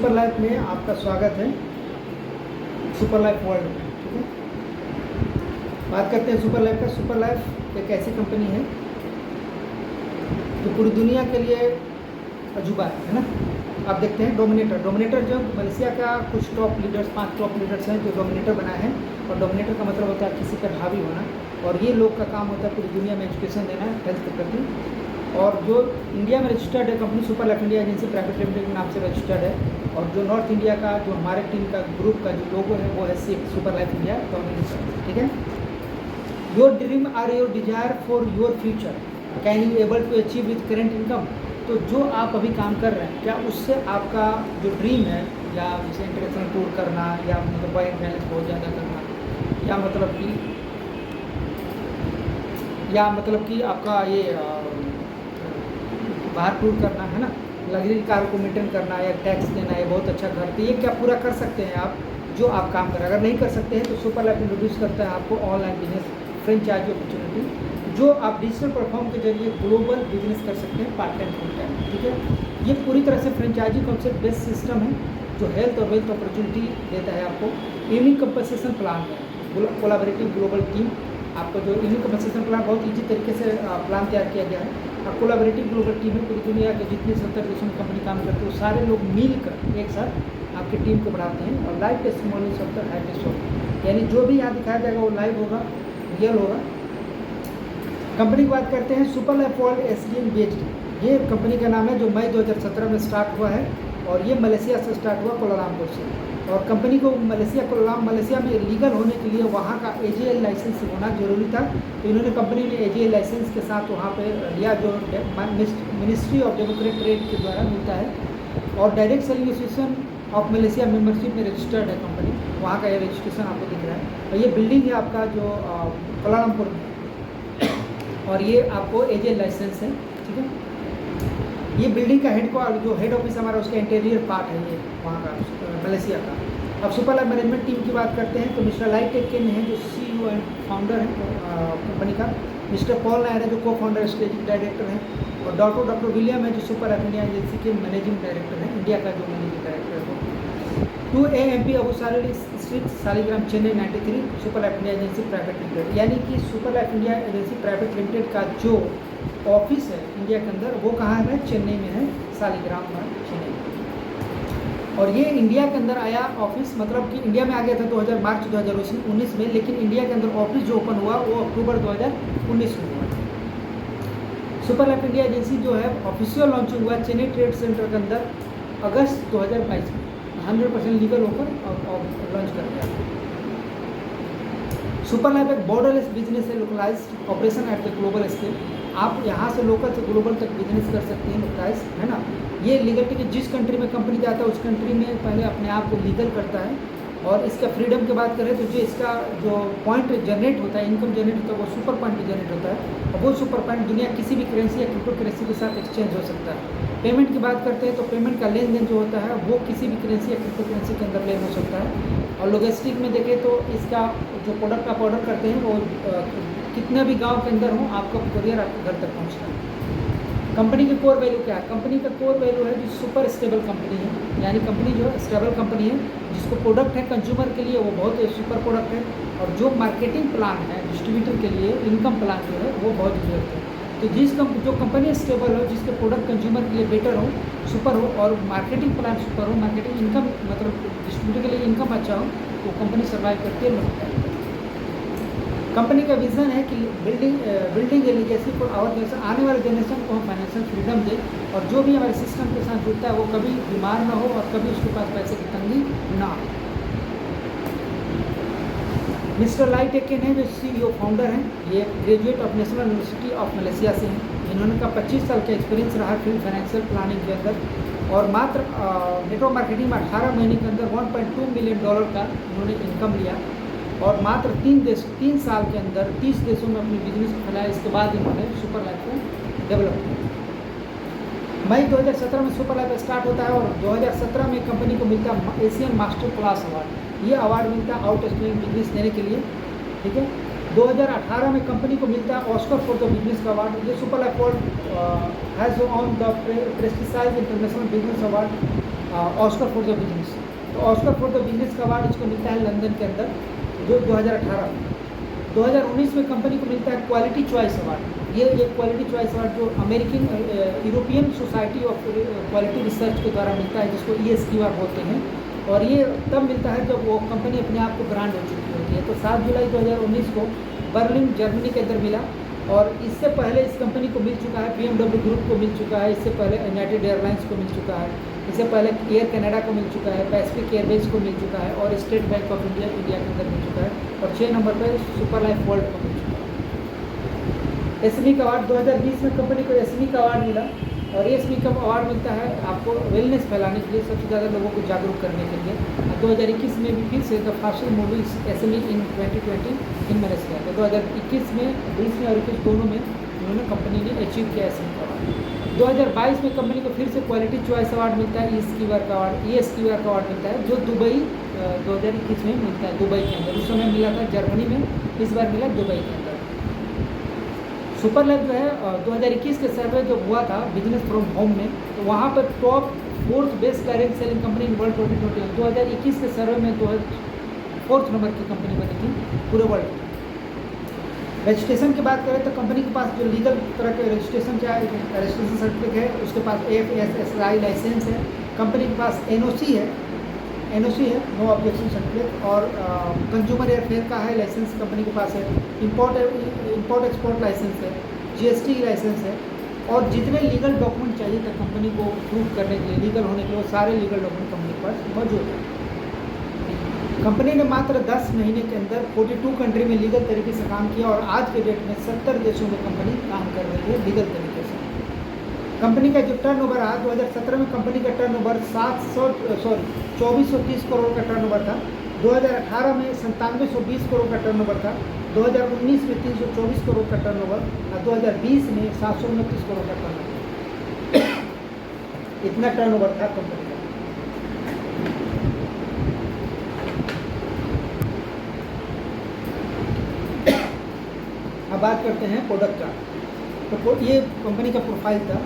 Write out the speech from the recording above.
Super life में आपका स्वागत है। सुपर लाइफ वर्ल्ड में, ठीक है। बात करते हैं सुपर लाइफ का। सुपर लाइफ एक ऐसी कंपनी है जो पूरी दुनिया के लिए अजूबा है ना। आप देखते हैं डोमिनेटर जो मलेशिया का कुछ टॉप लीडर्स, 5 टॉप लीडर्स हैं जो डोमिनेटर बनाए हैं। और डोमिनेटर का मतलब होता है किसी पर हावी होना, और ये लोग का काम होता है पूरी दुनिया में एजुकेशन देना हेल्थ के प्रति। और जो इंडिया में रजिस्टर्ड है company super life India agency private limited के नाम से रजिस्टर्ड है। और जो नॉर्थ इंडिया का जो हमारे टीम का ग्रुप का जो लोगो है वो है सुपर लाइफ इंडिया डोमिनेटर, ठीक है। Your dream are your desire for your future, can you able to achieve with current income. तो जो आप अभी काम कर रहे हैं, क्या उससे आपका जो ड्रीम है, या जैसे इंटरनेशनल टूर करना, या मतलब बैंक बैलेंस बहुत ज़्यादा करना, या मतलब कि आपका ये बाहर टूर करना है ना, लग्जरी कार को मेंटेन करना, या टैक्स देना, या बहुत अच्छा घर, तो ये क्या पूरा कर सकते हैं आप जो आप काम कर रहे हैं। अगर नहीं कर सकते हैं तो सुपर लाइफ इंट्रोड्यूस करता है आपको ऑनलाइन बिजनेस फ्रेंचाइज अपॉर्चुनिटी, जो आप डिजिटल प्लेटफॉर्म के जरिए ग्लोबल बिजनेस कर सकते हैं पार्ट टाइम फुल टाइम, ठीक है। ये पूरी तरह से फ्रेंचाइजी कॉन्सेप्ट बेस्ड सिस्टम है जो हेल्थ और वेल्थ अपॉर्चुनिटी देता है आपको। यूनिक कंपनसेशन प्लान है, कोलैबोरेटिव ग्लोबल टीम। आपको जो यूनिक कंपनसेशन प्लान बहुत ईजी तरीके से प्लान तैयार किया गया है। और कोलैबोरेटिव ग्लोबल टीम है, पूरी दुनिया के जितने 70 देशों में कंपनी काम करती है वो सारे लोग मिलकर एक साथ आपकी टीम को बढ़ाते हैं। और live testimonials of the highest of, यानी जो भी यहाँ दिखाया जाएगा वो लाइव होगा, रियल होगा। कंपनी की बात करते हैं super life world SDM based. ये कंपनी का नाम है जो मई 2017 में स्टार्ट हुआ है, और ये मलेशिया से स्टार्ट हुआ, कुआलालंपुर से। और कंपनी को मलेशिया में लीगल होने के लिए वहाँ का एजीएल लाइसेंस होना जरूरी था। तो इन्होंने कंपनी ने एजीएल लाइसेंस के साथ वहाँ पे लिया, जो मिनिस्ट्री ऑफ डेमोक्रेट ट्रेड के द्वारा मिलता है। और direct selling association of Malaysia membership में रजिस्टर्ड है कंपनी, वहाँ का ये रजिस्ट्रेशन आपको दिख रहा है। और ये बिल्डिंग है आपका जो कुआलालंपुर में, और ये आपको एजीएल लाइसेंस है, ठीक है। ये बिल्डिंग का जो हेड ऑफिस हमारा उसका इंटीरियर पार्ट है, ये वहाँ का मलेशिया का। अब सुपर लाइफ मैनेजमेंट टीम की बात करते हैं तो मिस्टर लाइट टेक्केन है जो सीईओ एंड फाउंडर है कंपनी का। मिस्टर पॉल नायर है जो को फाउंडर स्ट्रेटेजिक डायरेक्टर है। और डॉक्टर विलियम है जो सुपर लाइफ इंडिया एजेंसी के मैनेजिंग डायरेक्टर है, इंडिया का जो मैनेजिंग डायरेक्टर है। 2AMP Abu salary street, Saligram, Chennai 93, super life India agency private limited. यानी कि super life India agency private limited का जो ऑफिस है इंडिया के अंदर वो कहाँ है? चेन्नई में है, सालीग्राम में, चेन्नई। और ये इंडिया के अंदर आया ऑफिस, मतलब कि इंडिया में आ गया था मार्च 2019 में, लेकिन इंडिया के अंदर ऑफिस जो ओपन हुआ वो अक्टूबर 2019 में हुआ। सुपर लाइफ इंडिया एजेंसी जो है ऑफिशियल लॉन्चिंग हुआ चेन्नई ट्रेड सेंटर के अंदर अगस्त 2022 में, 100% लीगल होकर लॉन्च कर दिया। सुपर लाइफ एक बॉर्डरलेस बिजनेस है, localized operation at the global scale. आप यहाँ से लोकल से ग्लोबल तक बिजनेस कर सकते हैं, लोकलाइज है ना। ये लीगल कि जिस कंट्री में कंपनी जाता है उस कंट्री में पहले अपने आप को लीगल करता है। और इसका फ्रीडम की बात करें तो जो इसका जो पॉइंट जनरेट होता है, इनकम जनरेट होता है, वो सुपर पॉइंट भी जनरेट होता है। और वो सुपर पॉइंट दुनिया किसी भी करेंसी या क्रिप्टो करेंसी के साथ एक्सचेंज हो सकता है। पेमेंट की बात करते हैं तो पेमेंट का लेन देन जो होता है वो किसी भी करेंसी या क्रिप्टो करेंसी के अंदर लेन हो सकता है। और लॉजिस्टिक में देखें तो इसका जो प्रोडक्ट आप ऑर्डर करते हैं वो कितना भी गांव के अंदर हो आपका कुरियर आपके घर तक पहुंचता है। कंपनी की कोर वैल्यू क्या है? कंपनी का कोर वैल्यू है जो सुपर स्टेबल कंपनी है, यानी कंपनी जो है स्टेबल कंपनी है, जिसको प्रोडक्ट है कंज्यूमर के लिए वो बहुत सुपर प्रोडक्ट है। और जो मार्केटिंग प्लान है डिस्ट्रीब्यूटर के लिए, इनकम प्लान जो है वो बहुत ज़रूरत है। तो जो कंपनी स्टेबल हो, जिसके प्रोडक्ट कंज्यूमर के लिए बेटर हो, सुपर हो, और मार्केटिंग प्लान सुपर हो, मार्केटिंग इनकम मतलब डिस्ट्रीब्यूटर के लिए इनकम अच्छा हो, तो कंपनी सर्वाइव करती है, लगता है। कंपनी का विजन है कि building a legacy for our generation, आने वाले जनरेशन को हम फाइनेंशियल फ्रीडम दें, और जो भी हमारे सिस्टम के साथ जुड़ता है वो कभी बीमार ना हो और कभी उसके पास पैसे की तंगी ना हो। मिस्टर लाइट टेक्केन है जो सीईओ फाउंडर हैं, ये graduate of national university of Malaysia से हैं। इन्होंने का 25 साल का एक्सपीरियंस रहा फील्ड फाइनेंशियल प्लानिंग के अंदर। और मात्र नेटवर्क मार्केटिंग में 18 महीने के अंदर $1.2 मिलियन का इन्होंने इनकम लिया। और मात्र 3 साल के अंदर 30 देशों में अपनी बिजनेस को फैलाया। इसके बाद इन्होंने सुपर लाइफ को डेवलप किया। मई 2017 में सुपर लाइफ स्टार्ट होता है, और 2017 में कंपनी को मिलता है एशियन मास्टर क्लास अवार्ड। ये अवार्ड मिलता है आउटस्टैंडिंग बिजनेस देने के लिए, ठीक है। 2018 में कंपनी को मिलता है ऑस्कर फॉर द बिजनेस का अवार्ड। ये super life world has won the prestigious international business award Oscar for the business. तो ऑस्कर फॉर द बिजनेस का अवार्ड इसको मिलता है लंदन के अंदर, जो 2018 में। 2019 में कंपनी को मिलता है क्वालिटी चॉइस अवार्ड। ये क्वालिटी चॉइस अवार्ड जो American European society of quality research के द्वारा मिलता है, जिसको ESQR बोलते हैं। और ये तब मिलता है जब वो कंपनी अपने आप को ब्रांड हो चुकी होती है। तो 7 जुलाई 2019 को बर्लिन जर्मनी के अंदर मिला। और इससे पहले इस कंपनी को मिल चुका है, BMW ग्रुप को मिल चुका है, इससे पहले यूनाइटेड एयरलाइंस को मिल चुका है, इससे पहले एयर कनाडा को मिल चुका है, पैसिफिक एयरवेज को मिल चुका है, और स्टेट बैंक ऑफ इंडिया के अंदर मिल चुका है। और 6 नंबर पर सुपर लाइफ वर्ल्ड को मिल चुका है। एसमी का अवार्ड 2020 में कंपनी को एसमी का अवार्ड मिला। और एसमी का अवार्ड मिलता है आपको वेलनेस फैलाने के लिए, सबसे ज़्यादा लोगों को जागरूक करने के लिए। 2021 में भी फिर से द फास्टर मूवी एसमी इन 2020 इन मैनेज किया। तो 2021 में, 20 में और 21 दोनों में उन्होंने कंपनी ने अचीव किया एसमी का अवार्ड। 2022 में कंपनी को फिर से क्वालिटी चॉइस अवार्ड मिलता है, ESQR का अवार्ड मिलता है, जो दुबई 2021 में मिलता है, दुबई के अंदर। उस समय मिला था जर्मनी में, इस बार मिला दुबई के अंदर। सुपर लाइफ जो है 2021 के सर्वे जो हुआ था बिजनेस फ्रॉम होम में, तो वहाँ पर top 4th best direct selling company in world 2020। 2021 के सर्वे में 4th नंबर की कंपनी बनी थी पूरे वर्ल्ड में। रजिस्ट्रेशन की बात करें तो कंपनी के पास जो लीगल तरह के रजिस्ट्रेशन रजिस्ट्रेशन सर्टिफिकेट है, उसके पास FSSAI लाइसेंस है, कंपनी के पास NOC है, नो ऑब्जेक्शन सर्टिफिकेट। और कंज्यूमर अफेयर का है लाइसेंस कंपनी के पास है, इंपोर्ट एक्सपोर्ट लाइसेंस है, GST लाइसेंस है। और जितने लीगल डॉक्यूमेंट चाहिए था कंपनी को प्रूव करने के लिए, लीगल होने के लिए, वो सारे लीगल डॉक्यूमेंट कंपनी के पास मौजूद है। कंपनी ने मात्र 10 महीने के अंदर 42 कंट्री में लीगल तरीके से काम किया। और आज के डेट में 70 देशों में कंपनी काम कर रही है लीगल तरीके से। कंपनी का जो टर्नओवर रहा 2017 में, कंपनी का टर्नओवर 2430 करोड़ का टर्नओवर था। 2018 में 9720 करोड़ का टर्नओवर था। 2019 में 324 करोड़ का टर्नओवर और 2020 में 729 करोड़ का टर्नओवर। इतना टर्नओवर था कंपनी का। अब बात करते हैं प्रोडक्ट का। तो ये कंपनी का प्रोफाइल था।